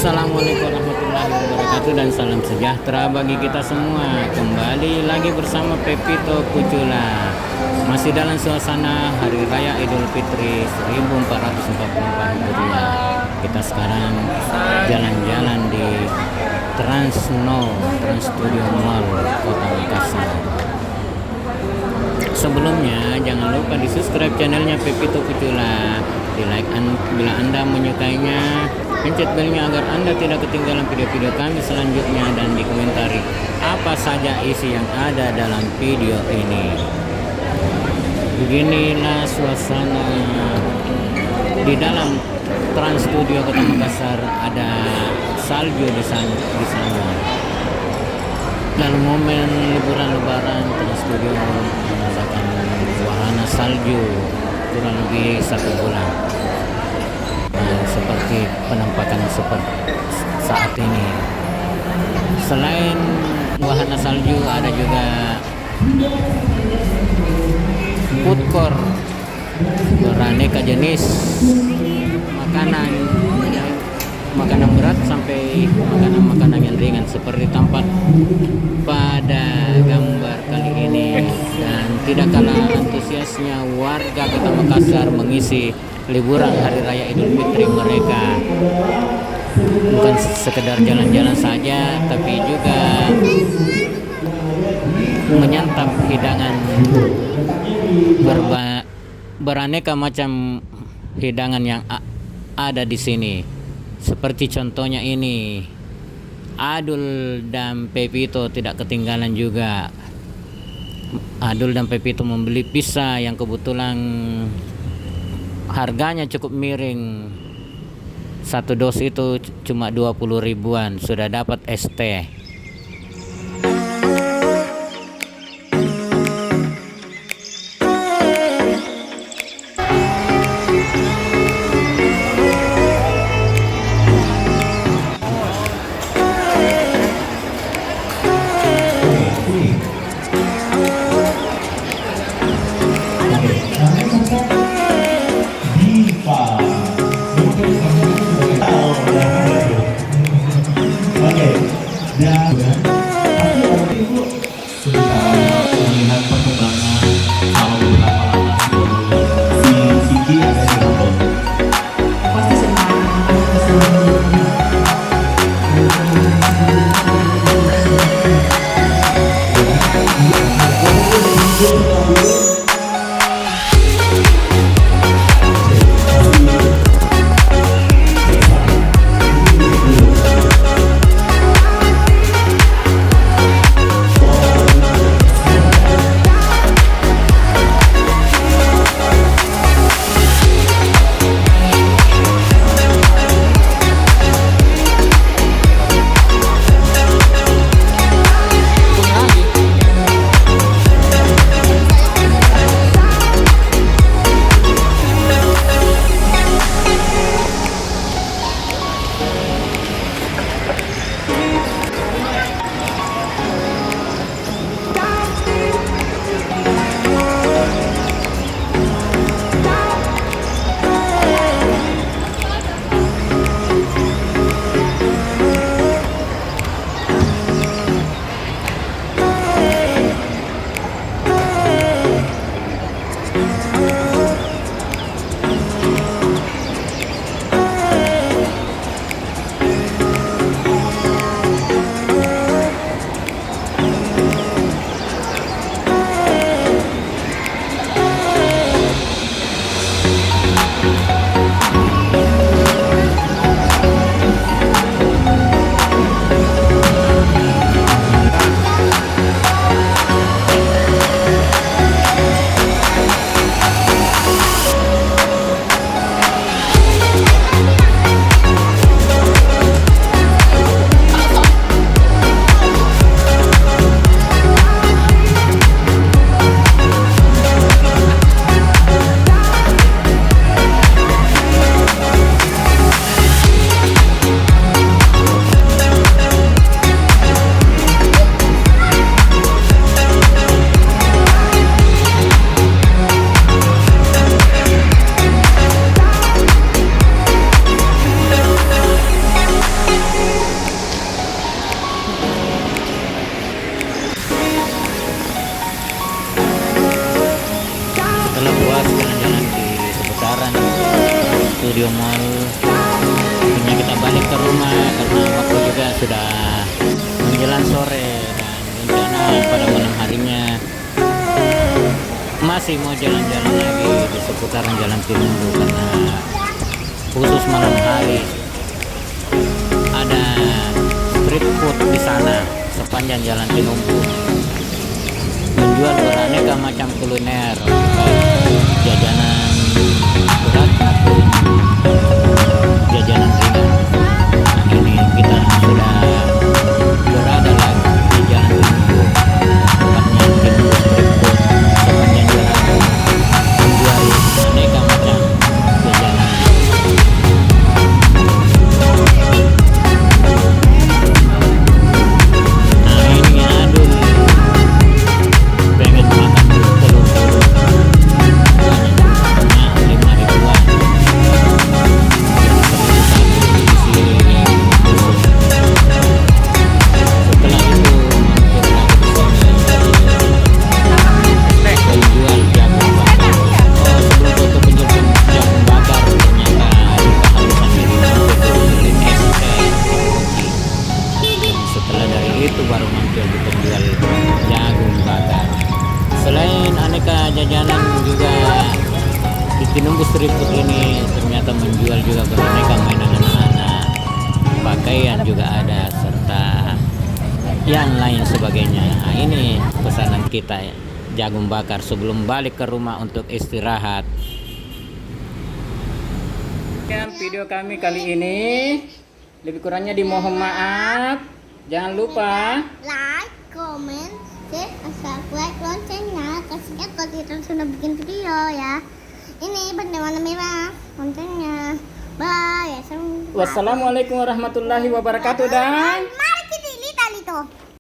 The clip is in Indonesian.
Assalamualaikum warahmatullahi wabarakatuh dan salam sejahtera bagi kita semua. Kembali lagi bersama Pepito Kucula. Masih dalam suasana Hari Raya Idul Fitri 1444 Hijriah. Kita sekarang jalan-jalan di Trans Studio Mall Kota Makassar. Sebelumnya jangan lupa di subscribe channelnya Pepito Kucula, di like bila Anda menyukainya, pencet belnya agar Anda tidak ketinggalan video-video kami selanjutnya, dan dikomentari apa saja isi yang ada dalam video ini. Beginilah suasana di dalam Trans Studio Kota Makassar. Ada salju di sana. Dalam momen liburan lebaran, Trans Studio mengadakan wahana salju kurang lebih 1 bulan. Seperti penampakan seperti saat ini. Selain wahana salju, ada juga food court beraneka jenis makanan berat sampai makanan yang ringan, seperti tampak pada gambar kali ini. Dan tidak kalah antusiasnya warga Kota Makassar mengisi liburan Hari Raya Idul Fitri mereka. Bukan sekedar jalan-jalan saja, tapi juga menyantap hidangan beraneka macam hidangan yang ada di sini. Seperti contohnya ini, Adul dan Pepito tidak ketinggalan juga. Adul dan Pepito membeli pizza yang kebetulan harganya cukup miring. 1 dos itu cuma 20 ribuan, sudah dapat es teh. Dan sudah menjelang sore dan rencana pada malam harinya masih mau jalan-jalan lagi di seputaran Jalan Tinumbu, karena khusus malam hari ada street food di sana sepanjang Jalan Tinumbu, menjual beraneka macam kuliner, baik jajanan berat maupun jajanan ringan. Nah, ini kita sudah berada lagi di Jalan Tinumbu, tempatnya Tinumbu Street Food sepanjang jalan, menjual aneka macam jajanan. Nah, ini aduh, pengen makan telur. Nah, 5.000-an. Setelah itu penjual jagung bakar. Oh, sebelum tutup penjual jagung bakar ternyata kehalusan diri untuk beli es teh kopi. Setelah dari itu baru muncul di penjual jagung bakar. Selain aneka jajanan juga di Tinumbu Street Food ini ternyata menjual juga beraneka mainan anak-anak, pakaian juga ada, serta yang lain sebagainya. Nah, ini pesanan kita ya, jagung bakar sebelum balik ke rumah untuk istirahat. Sekian video kami kali ini, lebih kurangnya dimohon maaf. Jangan lupa like, comment, share, subscribe, loncengnya. Kasihnya kalau kita sudah bikin video ya. Ini benda warna merah kontennya. Bye. wassalamualaikum warahmatullahi wabarakatuh dan